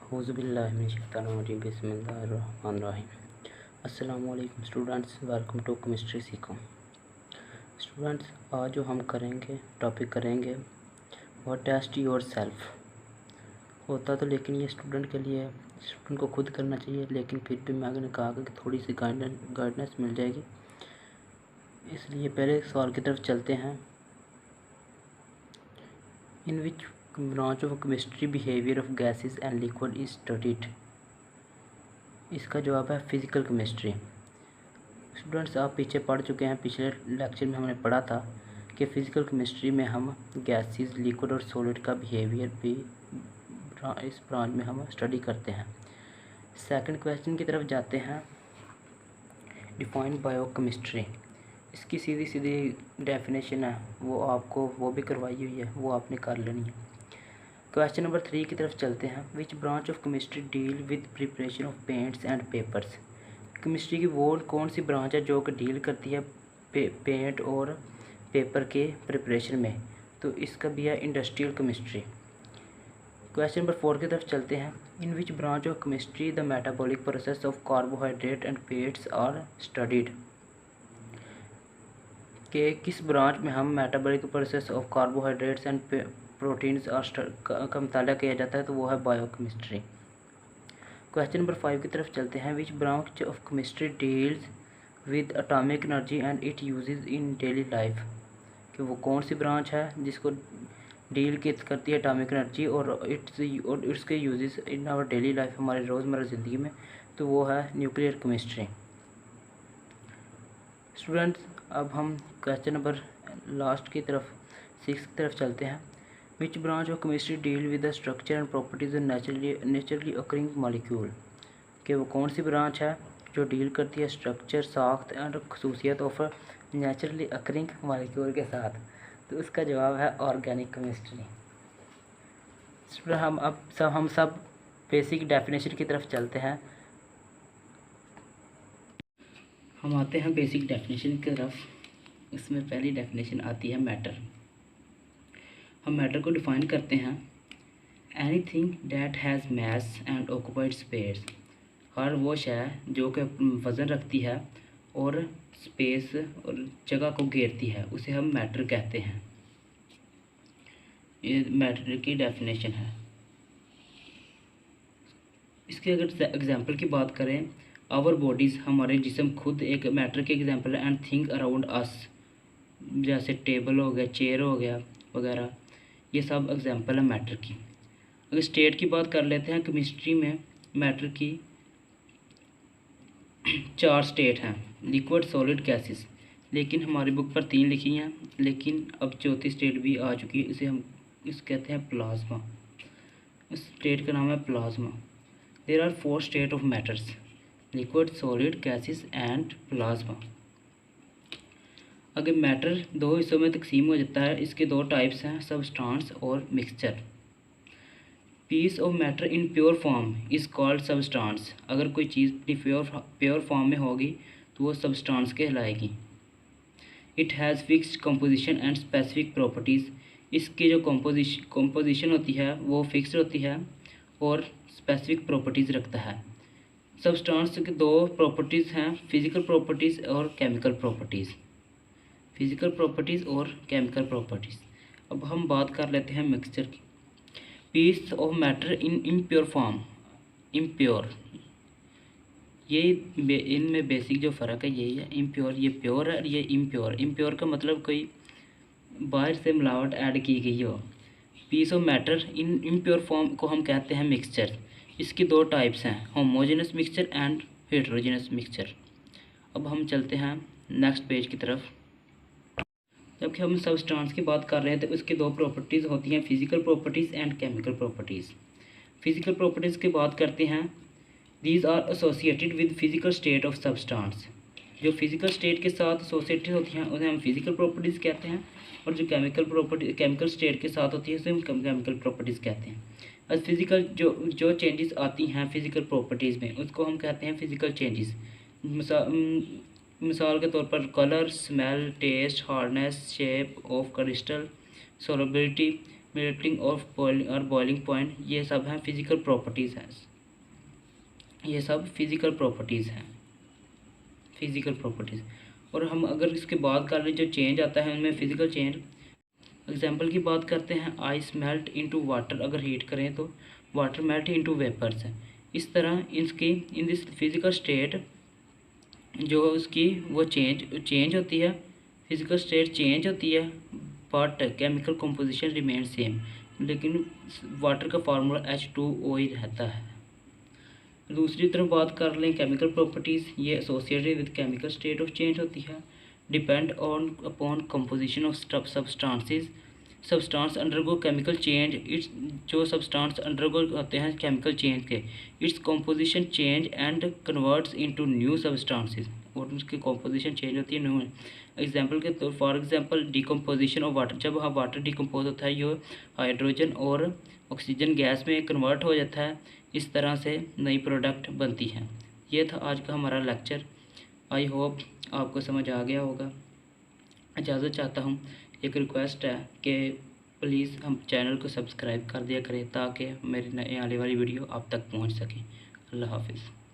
औज़ुबिल्लाहिमिनश्शैतानिर्रजीम बिस्मिल्लाहिर्रहमानिर्रहीम। अस्सलामु अलैकुम स्टूडेंट्स, वेलकम टू केमिस्ट्री सीखो। स्टूडेंट्स, आज जो हम टॉपिक करेंगे वो टेस्ट योर सेल्फ। होता तो लेकिन ये स्टूडेंट के लिए स्टूडेंट को खुद करना चाहिए, लेकिन फिर भी मैंने कहा कि थोड़ी सी गाइडेंस मिल जाएगी, इसलिए पहले सवाल की तरफ चलते हैं। In which branch of chemistry behaviour of gases and liquid is studied. इसका जवाब है फिज़िकल केमिस्ट्री। स्टूडेंट्स, आप पीछे पढ़ चुके हैं, पिछले लेक्चर में हमने पढ़ा था कि फ़िज़िकल केमिस्ट्री में हम गैसेस, लिक्विड और सॉलिड का बिहेवियर भी इस ब्रांच में हम स्टडी करते हैं। सेकंड क्वेश्चन की तरफ जाते हैं। Define biochemistry. इसकी सीधी सीधी डेफिनेशन है, वो भी करवाई हुई है, वो आपने कर लेनी है। क्वेश्चन नंबर 3 की तरफ चलते हैं। विच branch of chemistry deal with preparation of paints and papers. Chemistry की वो कौन सी ब्रांच है जो कि डील करती है पेंट और पेपर के प्रिपरेशन में? तो इसका भी है इंडस्ट्रियल केमिस्ट्री। क्वेश्चन नंबर 4 की तरफ चलते हैं। In which branch of chemistry the metabolic process of carbohydrate and fats are studied. कि किस ब्रांच में हम metabolic process of carbohydrates and proteins का मुताला किया जाता है? तो वो है बायोकेमिस्ट्री। क्वेश्चन नंबर 5 की तरफ चलते हैं। विच branch of chemistry deals with atomic energy and it uses in daily life. कि वो कौन सी ब्रांच है जिसको डील करती है एटॉमिक एनर्जी और इसके uses in our daily life, हमारे रोज़मर्रा ज़िंदगी में? तो वो है न्यूक्लियर केमिस्ट्री। स्टूडेंट्स, अब हम क्वेश्चन नंबर लास्ट की तरफ 6 की तरफ चलते हैं। विच branch of chemistry deal with the structure and properties of naturally occurring molecule. कि वो कौन सी ब्रांच है जो डील करती है स्ट्रक्चर, साख्त एंड खसूसियत ऑफ नेचुरली अकरिंग मॉलिक्यूल के साथ? तो उसका जवाब है ऑर्गेनिक केमिस्ट्री। हम सब बेसिक डेफिनेशन की तरफ चलते हैं। हम आते हैं बेसिक डेफिनेशन की तरफ। इसमें पहली डेफिनेशन आती है मैटर। हम मैटर को डिफाइन करते हैं। Anything that has mass and occupied space. हर वो शय जो कि वज़न रखती है और स्पेस और जगह को घेरती है, उसे हम मैटर कहते हैं। ये मैटर की डेफिनेशन है। इसके अगर एग्जांपल की बात करें, आवर बॉडीज़, हमारे जिस्म खुद एक मैटर के एग्जांपल है। एंड थिंग अराउंड अस, जैसे टेबल हो गया, चेयर हो गया वगैरह, ये सब एग्जांपल है मैटर की। अगर स्टेट की बात कर लेते हैं, केमिस्ट्री में मैटर की 4 स्टेट हैं, लिक्विड, सॉलिड, गैसेस। लेकिन हमारी बुक पर 3 लिखी हैं, लेकिन अब चौथी स्टेट भी आ चुकी है। इसे कहते हैं प्लाज्मा। इस स्टेट का नाम है plasma. There are 4 state of matters, liquid, solid, gases and plasma. अगर मैटर 2 हिस्सों में तकसीम हो जाता है, इसके 2 टाइप्स हैं, सबस्टांस और mixture. Piece of matter in pure form is called substance. अगर कोई चीज़ प्योर फॉर्म में होगी तो वो सबस्टांस कहलाएगी। It has fixed composition and specific properties. इसकी जो कंपोजिशन होती है वो फिक्स्ड होती है और स्पेसिफिक प्रॉपर्टीज़ रखता है। सबस्टांस के 2 प्रॉपर्टीज़ हैं, फिज़िकल प्रॉपर्टीज़ और केमिकल प्रॉपर्टीज़। फिज़िकल प्रॉपर्टीज़ और केमिकल प्रॉपर्टीज़। अब हम बात कर लेते हैं मिक्सचर की। Piece of matter in impure form, impure, ये इनमें बेसिक जो फ़र्क है यही है। इम्प्योर ये प्योर है, ये इम्प्योर। इम्प्योर का मतलब कोई बाहर से मिलावट ऐड की गई हो। Piece of matter in impure form को हम कहते हैं मिक्सचर। इसकी 2 टाइप्स हैं, homogeneous mixture and heterogeneous mixture. अब हम चलते हैं नेक्स्ट पेज की तरफ। जबकि हम सबस्टांस की बात कर रहे हैं तो उसकी 2 प्रॉपर्टीज़ होती हैं, physical properties and chemical properties. Physical properties की बात करते हैं। These are associated with physical state of substance. जो फिज़िकल स्टेट के साथ एसोसिएटेड होती हैं उन्हें हम फिज़िकल प्रॉपर्टीज़ कहते हैं, और जो केमिकल स्टेट के साथ होती है उसे हम केमिकल प्रॉपर्टीज़ कहते हैं। और फिज़िकल जो चेंजेस आती हैं फिज़िकल प्रॉपर्टीज़ में, उसको हम कहते हैं फिज़िकल चेंजेस। मिसाल के तौर पर colour, smell, taste, hardness, shape of crystal, solubility, melting और बॉइलिंग पॉइंट, ये सब हैं फिज़िकल प्रॉपर्टीज़ हैं। ये सब फिज़िकल प्रॉपर्टीज़ हैं, फिज़िकल प्रॉपर्टीज़। और हम अगर इसके बाद कर लें जो चेंज आता है उनमें फ़िज़िकल चेंज, एग्जांपल की बात करते हैं, आइस मेल्ट इनटू वाटर, अगर हीट करें तो वाटर मेल्ट इनटू वेपर्स है। इस तरह इसकी इन दिस फिज़िकल स्टेट जो उसकी वो चेंज होती है, फिज़िकल स्टेट चेंज होती है, but chemical composition remain same, लेकिन वाटर का फार्मूला H2O ही रहता है। दूसरी तरफ बात कर लें केमिकल प्रॉपर्टीज़, ये associated with chemical state of change होती है, depend on upon composition of substances, substance undergo chemical change, it's जो सब्सटेंस अंडरगो होते हैं केमिकल चेंज के, its composition change and converts into new substances, और उसकी composition change होती है न्यू। एग्जांपल के तौर for example decomposition of water, जब हाँ वाटर डिकम्पोज होता है ये हाइड्रोजन और ऑक्सीजन गैस में कन्वर्ट हो जाता है, इस तरह से नई प्रोडक्ट बनती हैं। ये था आज का हमारा लेक्चर। आई होप आपको समझ आ गया होगा। इजाज़त चाहता हूँ, एक रिक्वेस्ट है कि प्लीज़ हम चैनल को सब्सक्राइब कर दिया करें ताकि मेरी नई आने वाली वीडियो आप तक पहुँच सके। अल्लाह हाफिज़।